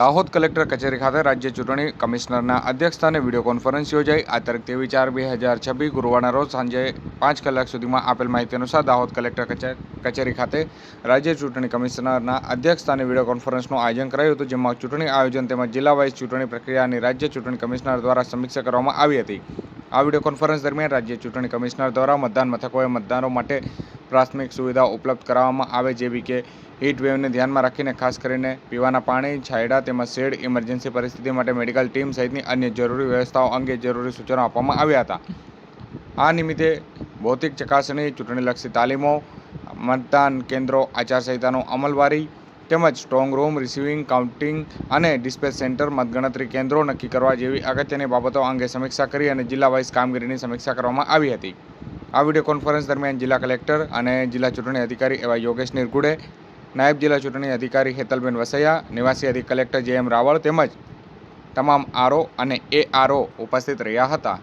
Dahod collector કચેરી ખાતે રાજ્ય ચૂંટણી કમિશનરના અધ્યક્ષસ્થાને વિડીયો કોન્ફરન્સ યોજાઈ. આ તારીખ 23/4/2026 ગુરુવારના રોજ સાંજે 5 કલાક સુધીમાં આપેલ માહિતી અનુસાર દાહોદ કલેક્ટર કચેરી ખાતે રાજ્ય ચૂંટણી કમિશનરના અધ્યક્ષસ્થાને વિડીયો કોન્ફરન્સનું આયોજન કરાયું હતું, જેમાં ચૂંટણી આયોજન તેમજ જિલ્લા વાઇઝ ચૂંટણી પ્રક્રિયાની રાજ્ય ચૂંટણી કમિશનર દ્વારા સમીક્ષા કરવામાં આવી હતી. આ વિડીયો કોન્ફરન્સ દરમિયાન રાજ્ય ચૂંટણી કમિશનર દ્વારા મતદાન મથકોએ મતદારો માટે પ્રાથમિક સુવિધાઓ ઉપલબ્ધ કરાવવામાં આવે, જેવી કે હીટ વેવને ધ્યાનમાં રાખીને ખાસ કરીને પીવાના પાણી, છાંયડા તેમજ શેડ, ઇમરજન્સી પરિસ્થિતિ માટે મેડિકલ ટીમ સહિતની અન્ય જરૂરી વ્યવસ્થાઓ અંગે જરૂરી સૂચનો આપવામાં આવ્યા હતા. આ નિમિત્તે ભૌતિક ચકાસણી, ચૂંટણીલક્ષી તાલીમો, મતદાન કેન્દ્રો, આચારસંહિતાનો અમલવારી તેમજ સ્ટ્રોંગ રૂમ, રિસીવિંગ, કાઉન્ટિંગ અને ડિસ્પેચ સેન્ટર, મતગણતરી કેન્દ્રો નક્કી કરવા જેવી અગત્યની બાબતો અંગે સમીક્ષા કરી અને જિલ્લા વાઇઝ કામગીરીની સમીક્ષા કરવામાં આવી હતી. આ વિડીયો કોન્ફરન્સ દરમિયાન જિલ્લા કલેક્ટર અને જિલ્લા ચૂંટણી અધિકારી એવા યોગેશ નિરગુડે, નાયબ જિલ્લા ચૂંટણી અધિકારી હેતલબેન વસૈયા, નિવાસી અધિક કલેક્ટર જે.એમ. રાવળ તેમજ તમામ આરઓ અને એઆરઓ ઉપસ્થિત રહ્યા હતા.